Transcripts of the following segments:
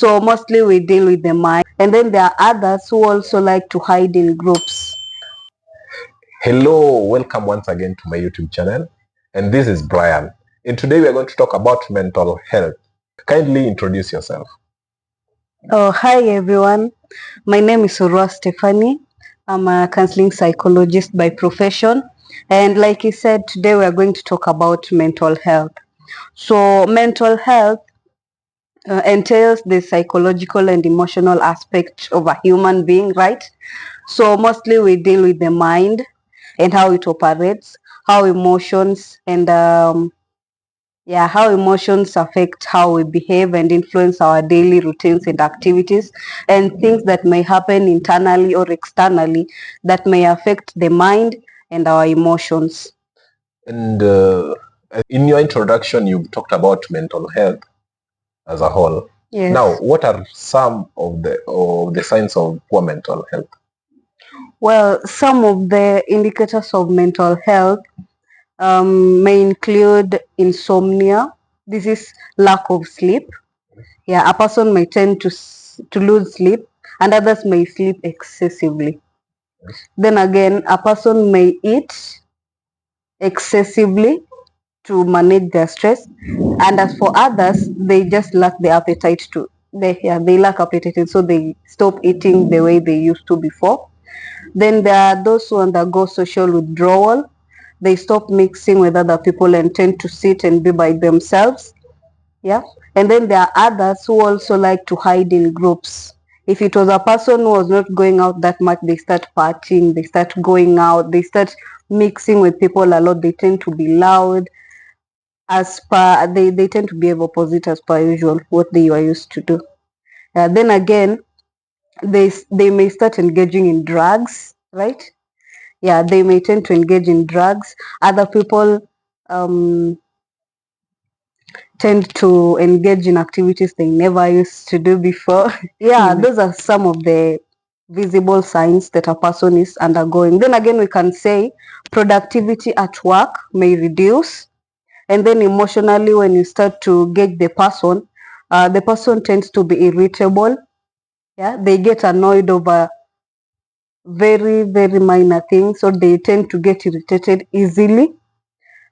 So mostly we deal with the mind. And then there are others who also like to hide in groups. Hello, welcome once again to my YouTube channel. And this is Brian. And today we are going to talk about mental health. Kindly introduce yourself. Oh, hi everyone. My name is Stephanie. I'm a counseling psychologist by profession. And like you said, today we are going to talk about mental health. So mental health entails the psychological and emotional aspect of a human being, right? So mostly we deal with the mind and how it operates, how emotions and how emotions affect how we behave and influence our daily routines and activities, and things that may happen internally or externally that may affect the mind and our emotions. And in your introduction, you talked about mental health as a whole. Yes. Now, what are some of the signs of poor mental health? Well, some of the indicators of mental health may include insomnia. This is lack of sleep. Yeah, a person may tend to lose sleep, and others may sleep excessively. Then again, a person may eat excessively to manage their stress, and as for others, they just lack the appetite to. They lack appetite, so they stop eating the way they used to before. Then there are those who undergo social withdrawal. They stop mixing with other people and tend to sit and be by themselves. Yeah. And then there are others who also like to hide in groups. If it was a person who was not going out that much, they start partying, they start going out, they start mixing with people a lot, they tend to be loud. As per they tend to behave opposite as per usual, what they were used to do. Then again, they may start engaging in drugs, right? Yeah, they may tend to engage in drugs. Other people um, tend to engage in activities they never used to do before. Yeah, those are some of the visible signs that a person is undergoing. Then again, we can say productivity at work may reduce. And then emotionally, when you start to gauge the person tends to be irritable. Yeah, they get annoyed over very, very minor things, so they tend to get irritated easily.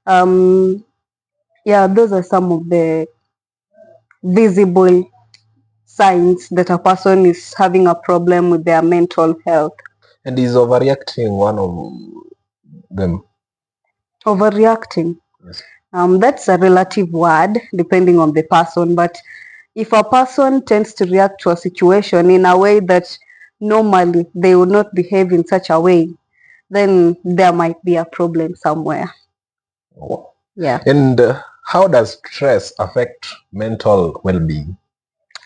Um, yeah, those are some of the visible signs that a person is having a problem with their mental health. And is overreacting one of them? Overreacting. Yes. That's a relative word depending on the person, but if a person tends to react to a situation in a way that normally they would not behave in such a way, then there might be a problem somewhere. Oh. Yeah. And how does stress affect mental well-being?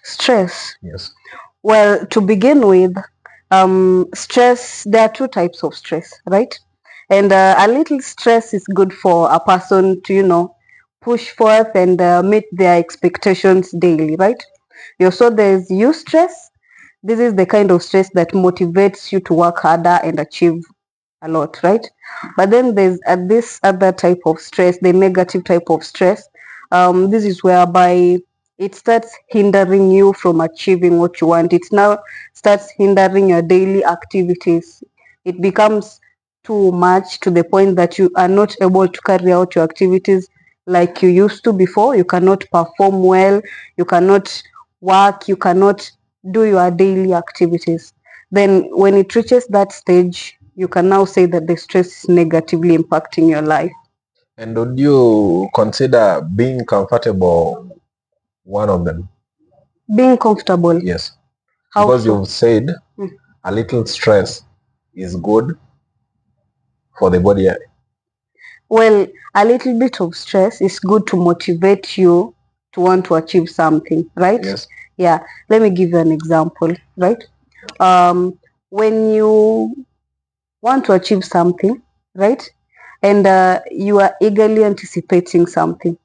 Stress. Yes. Well, to begin with, stress, there are two types of stress, right? And a little stress is good for a person to, push forth and meet their expectations daily, right? So there's eustress. This is the kind of stress that motivates you to work harder and achieve a lot, right? But then there's this other type of stress, the negative type of stress. This is whereby it starts hindering you from achieving what you want. It now starts hindering your daily activities. It becomes too much to the point that you are not able to carry out your activities like you used to before. You cannot perform well, you cannot work, you cannot do your daily activities. Then when it reaches that stage, you can now say that the stress is negatively impacting your life. And would you consider being comfortable one of them? Being comfortable. Yes. How Because so? you've said a little stress is good for the body. Well, a little bit of stress is good to motivate you to want to achieve something, right? Yes. Yeah. Let me give you an example, right? When you want to achieve something, right? And you are eagerly anticipating something,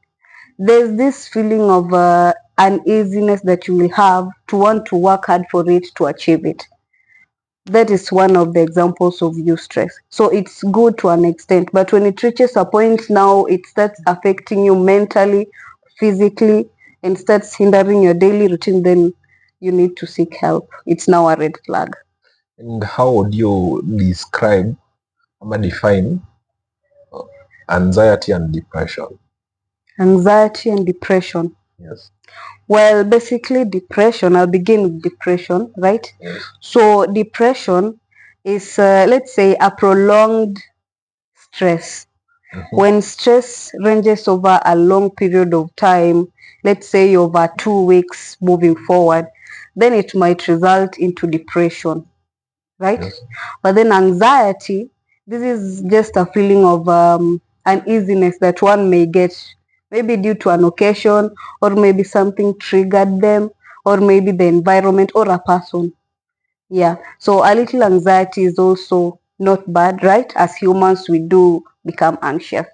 there's this feeling of uneasiness that you will have to want to work hard for it to achieve it. That is one of the examples of eustress. So it's good to an extent, but when it reaches a point now, it starts affecting you mentally, physically, and starts hindering your daily routine, then you need to seek help. It's now a red flag. And how would you describe or define anxiety and depression? Anxiety and depression. Yes. Well, basically depression, I'll begin with depression, right? Yes. So depression is, let's say, a prolonged stress. When stress ranges over a long period of time, let's say over 2 weeks moving forward, then it might result into depression, right? Yes. But then anxiety, this is just a feeling of uneasiness that one may get, maybe due to an occasion, or maybe something triggered them, or maybe the environment or a person. Yeah, so a little anxiety is also not bad, right? As humans, we do become anxious.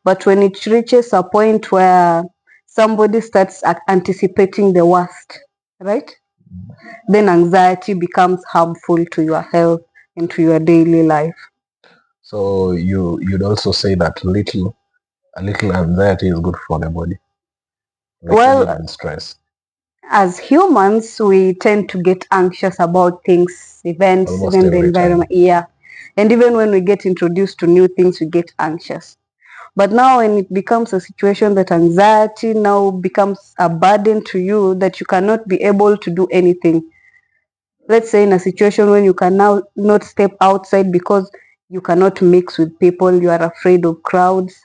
But when it reaches a point where somebody starts anticipating the worst, right? Then anxiety becomes harmful to your health and to your daily life. So you'd also say that a little anxiety is good for the body, like Well, even stress. as humans, we tend to get anxious about things, events, Almost even the every time. environment. Yeah. And even when we get introduced to new things, we get anxious. But now, when it becomes a situation that anxiety now becomes a burden to you, that you cannot be able to do anything. Let's say in a situation when you can now not step outside because you cannot mix with people, you are afraid of crowds,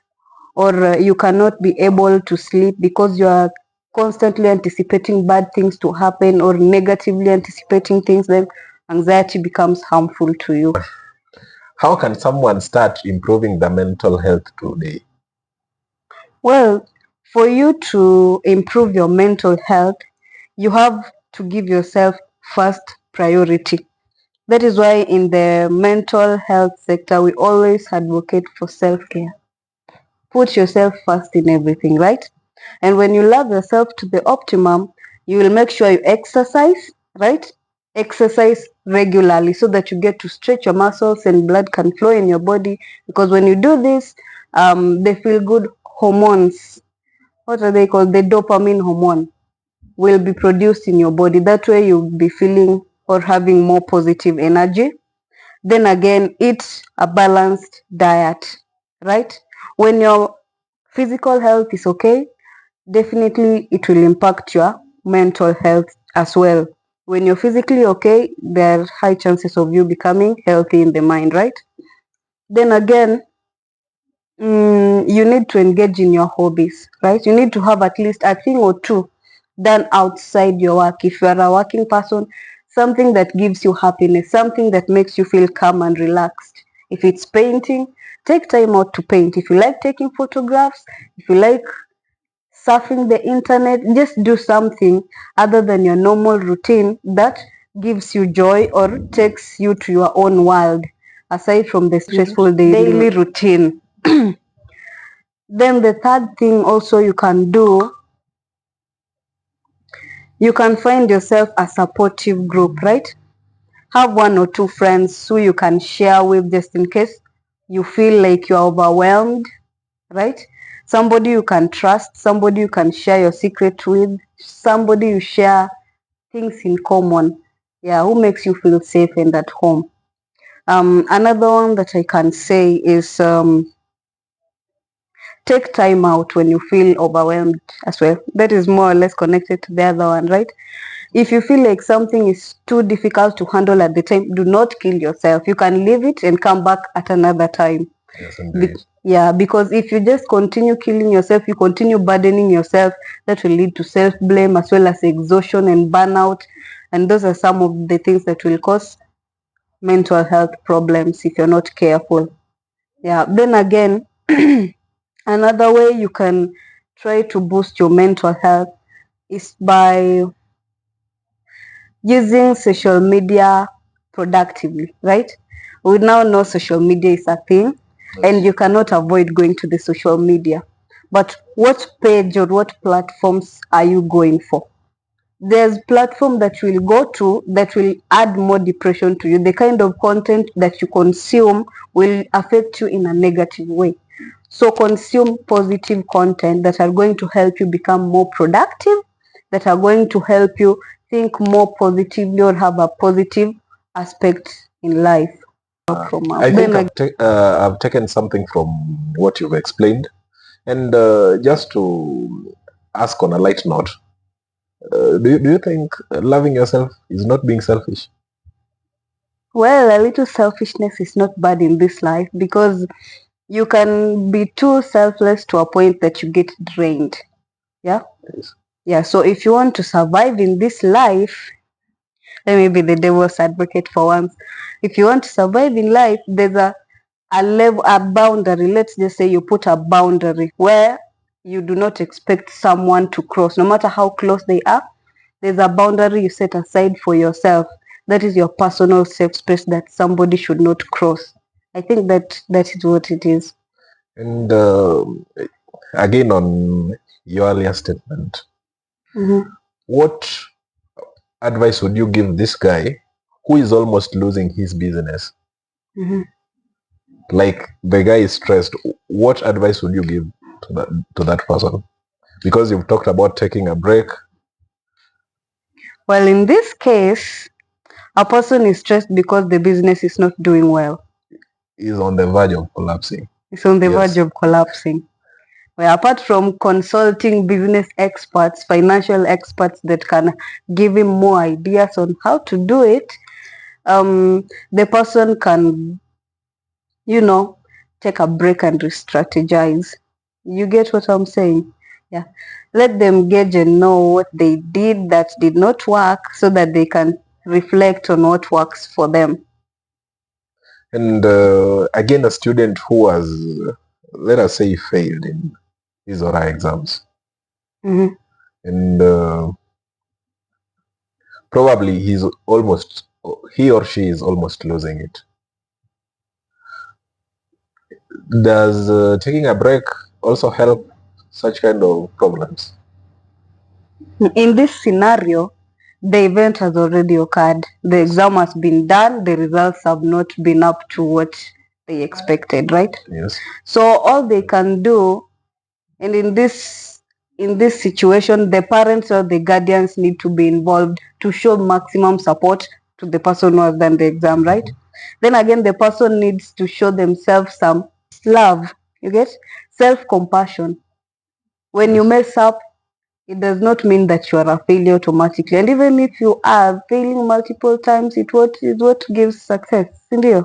or you cannot be able to sleep because you are constantly anticipating bad things to happen or negatively anticipating things, then anxiety becomes harmful to you. How can someone start improving their mental health today? Well, for you to improve your mental health, you have to give yourself first priority. That is why in the mental health sector, we always advocate for self-care. Put yourself first in everything, right? And when you love yourself to the optimum, you will make sure you exercise, right? Exercise regularly so that you get to stretch your muscles and blood can flow in your body. Because when you do this, they feel good hormones, what are they called? The dopamine hormone will be produced in your body. That way you'll be feeling or having more positive energy. Then again, eat a balanced diet, right? When your physical health is okay, definitely it will impact your mental health as well. When you're physically okay, there are high chances of you becoming healthy in the mind, right? Then again, you need to engage in your hobbies, right? You need to have at least a thing or two done outside your work. If you are a working person, something that gives you happiness, something that makes you feel calm and relaxed. If it's painting, take time out to paint. If you like taking photographs, if you like surfing the internet, just do something other than your normal routine that gives you joy or takes you to your own world, aside from the stressful daily routine. Then the third thing also you can do, you can find yourself a supportive group, right? Have one or two friends who you can share with just in case you feel like you're overwhelmed, right? Somebody you can trust, somebody you can share your secret with, somebody you share things in common. Yeah, who makes you feel safe and at home. Another one that I can say is take time out when you feel overwhelmed as well. That is more or less connected to the other one, right? If you feel like something is too difficult to handle at the time, do not kill yourself. You can leave it and come back at another time. Yes, indeed. Yeah, because if you just continue killing yourself, you continue burdening yourself, that will lead to self-blame as well as exhaustion and burnout. And those are some of the things that will cause mental health problems if you're not careful. Yeah, then again, another way you can try to boost your mental health is by using social media productively, right? We now know social media is a thing and you cannot avoid going to the social media. But what page or what platforms are you going for? There's platform that you will go to that will add more depression to you. The kind of content that you consume will affect you in a negative way. So consume positive content that are going to help you become more productive, that are going to help you think more positively or have a positive aspect in life. I think I've taken something from what you've explained. And just to ask on a light note, do you think loving yourself is not being selfish? Well, a little selfishness is not bad in this life because you can be too selfless to a point that you get drained. Yeah? Yes. Yeah, so if you want to survive in this life, let me be the devil's advocate for once. If you want to survive in life, there's a level, a boundary. Let's just say you put a boundary where you do not expect someone to cross, no matter how close they are. There's a boundary you set aside for yourself. That is your personal safe space that somebody should not cross. I think that is what it is. And again, on your earlier statement, Mm-hmm. what advice would you give this guy who is almost losing his business? Mm-hmm. Like the guy is stressed. What advice would you give to that person? Because you've talked about taking a break. Well, in this case, a person is stressed because the business is not doing well. Is on the verge of collapsing. It's on the verge Yes. of collapsing. Well, apart from consulting business experts, financial experts that can give him more ideas on how to do it, the person can, take a break and re-strategize. You get what I'm saying? Yeah. Let them gauge and know what they did that did not work so that they can reflect on what works for them. And again, a student who has, let us say, failed in his or her exams, Mm-hmm. and probably he or she is almost losing it. Does taking a break also help such kind of problems? In this scenario, the event has already occurred. The exam has been done. The results have not been up to what they expected, right? Yes. So all they can do, and in this situation, the parents or the guardians need to be involved to show maximum support to the person who has done the exam, right? Then again, the person needs to show themselves some love. You get self-compassion. When you mess up, it does not mean that you are a failure automatically. And even if you are failing multiple times, it what gives success, isn't it?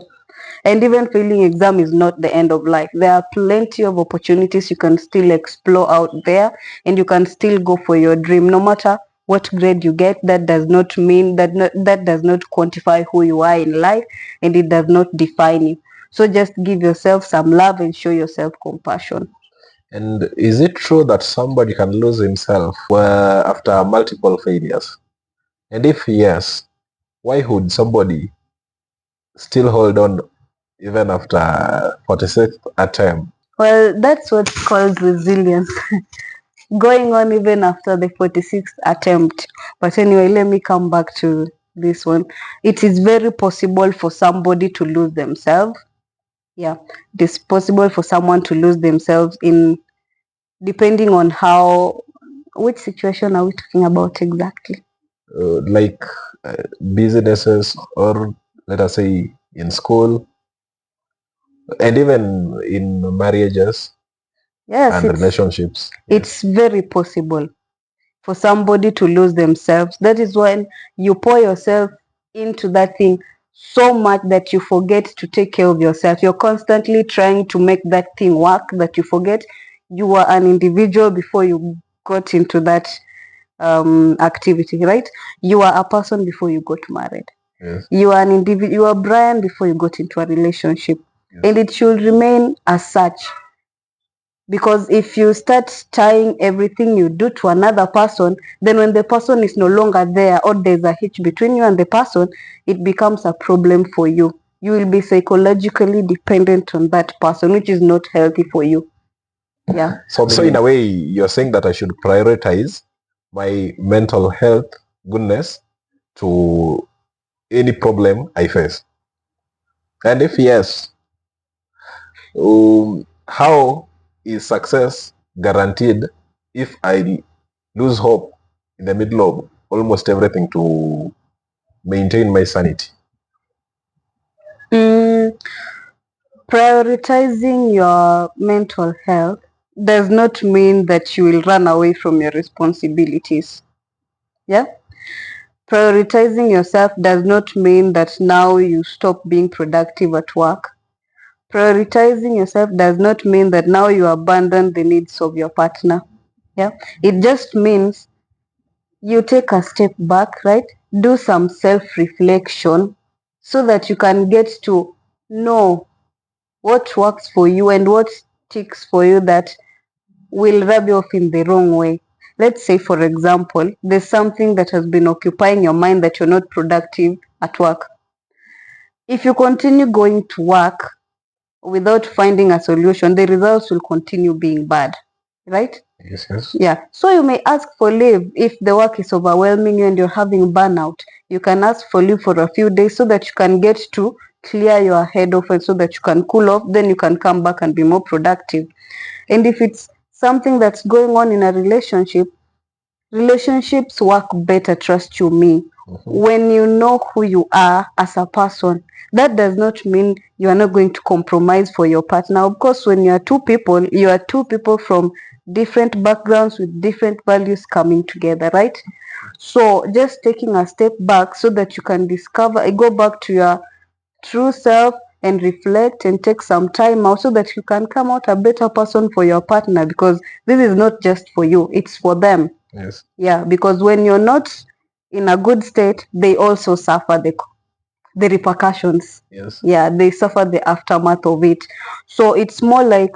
And even failing exam is not the end of life. There are plenty of opportunities you can still explore out there, and you can still go for your dream. No matter what grade you get, that does not mean that does not quantify who you are in life, and it does not define you. So just give yourself some love and show yourself compassion. And is it true that somebody can lose himself after multiple failures? And if yes, why would somebody still hold on even after 46th attempt? Well, that's what's called resilience. Going on even after the 46th attempt. But anyway, let me come back to this one. It is very possible for somebody to lose themselves. Yeah, it is possible for someone to lose themselves in depending on which situation are we talking about exactly? Like businesses, or let us say in school, and even in marriages Yes, and relationships. it's very possible for somebody to lose themselves. That is when you pour yourself into that thing so much that you forget to take care of yourself. You're constantly trying to make that thing work that you forget you were an individual before you got into that activity, right? You are a person before you got married. Yes. You are an individual. You are Brian before you got into a relationship, Yes. and it should remain as such. Because if you start tying everything you do to another person, then when the person is no longer there or there's a hitch between you and the person, it becomes a problem for you. You will be psychologically dependent on that person, which is not healthy for you. Yeah. So in a way, you're saying that I should prioritize my mental health goodness to any problem I face. And if yes, how is success guaranteed if I lose hope in the middle of almost everything to maintain my sanity. Mm, Prioritizing your mental health does not mean that you will run away from your responsibilities. Yeah? Prioritizing yourself does not mean that now you stop being productive at work. Prioritizing yourself does not mean that now you abandon the needs of your partner. Yeah? It just means you take a step back, right? Do some self-reflection so that you can get to know what works for you and what sticks for you that will rub you off in the wrong way. Let's say, for example, there's something that has been occupying your mind that you're not productive at work. If you continue going to work without finding a solution, the results will continue being bad, right? Yes, yes. Yeah. So you may ask for leave if the work is overwhelming you and you're having burnout. You can ask for leave for a few days so that you can get to clear your head off and so that you can cool off. Then you can come back and be more productive. And if it's something that's going on in a relationship, relationships work better, trust you me, when you know who you are as a person. That does not mean you are not going to compromise for your partner. Of course, when you are two people from different backgrounds with different values coming together, right? So just taking a step back so that you can go back to your true self and reflect and take some time out so that you can come out a better person for your partner, because this is not just for you, it's for them. Yes. Yeah, because when you're not in a good state, they also suffer the repercussions. Yes. Yeah, they suffer the aftermath of it. So it's more like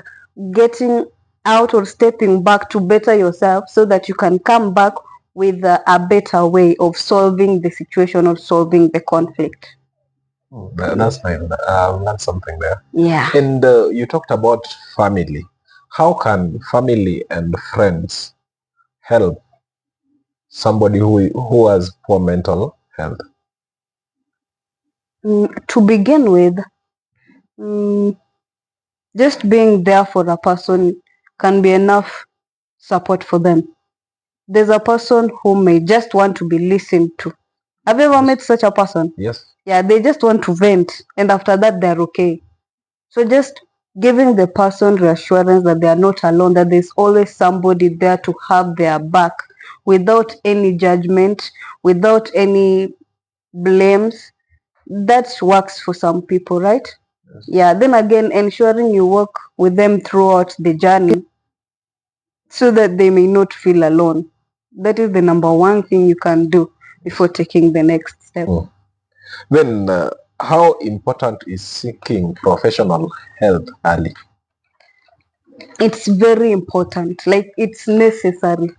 getting out or stepping back to better yourself so that you can come back with a better way of solving the situation or solving the conflict. That's nice. I've learned something there. Yeah. And you talked about family. How can family and friends help somebody who has poor mental health? To begin with, mm, just being there for a person can be enough support for them. There's a person who may just want to be listened to. Have you ever met such a person? Yes. Yeah, they just want to vent, and after that, they're okay. So just giving the person reassurance that they are not alone, that there's always somebody there to have their back without any judgment, without any blames. That works for some people, right? Yes. Yeah, then again, ensuring you work with them throughout the journey so that they may not feel alone. That is the number one thing you can do before taking the next step. Then, how important is seeking professional help early? It's very important, like it's necessary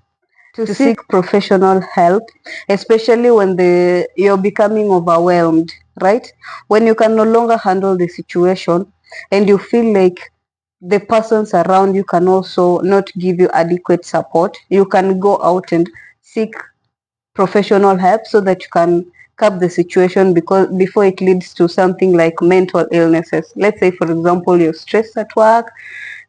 to seek professional help, especially when you're becoming overwhelmed, right? When you can no longer handle the situation and you feel like the persons around you can also not give you adequate support, you can go out and seek professional help so that you can curb the situation because before it leads to something like mental illnesses. Let's say, for example, you're stressed at work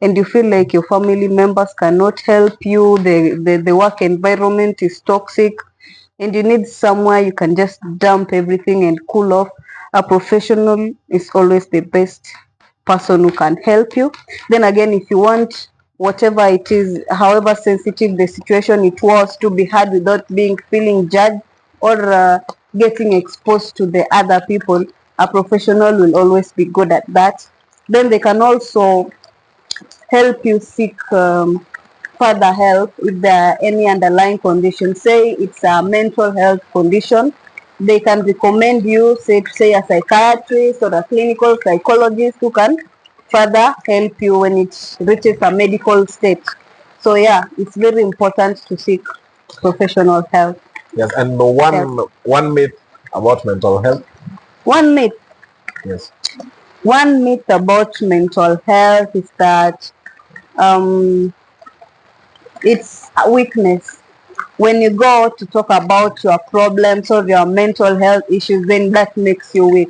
and you feel like your family members cannot help you, the work environment is toxic, and you need somewhere you can just dump everything and cool off. A professional is always the best person who can help you. Then again, if you want whatever it is, however sensitive the situation it was, to be heard without being feeling judged or getting exposed to the other people, a professional will always be good at that. Then they can also help you seek further help if there are any underlying conditions. Say it's a mental health condition, they can recommend you, say a psychiatrist or a clinical psychologist who can further help you when it reaches a medical state. So yeah, it's very important to seek professional help. Yes, and Help. one myth about mental health. One myth, Yes. one myth about mental health is that um, it's a weakness. When you go out to talk about your problems or your mental health issues, then that makes you weak.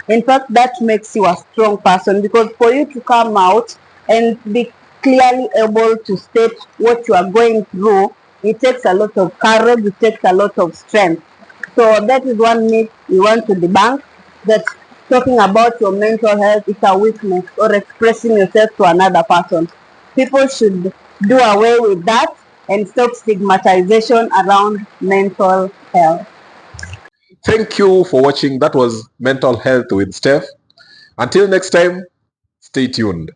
In fact, that makes you a strong person, because for you to come out and be clearly able to state what you are going through, It takes a lot of courage, it takes a lot of strength. So that is one myth we want to debunk, that talking about your mental health is a weakness or expressing yourself to another person. People should do away with that and stop stigmatization around mental health. Thank you for watching. That was Mental Health with Steph. Until next time, stay tuned.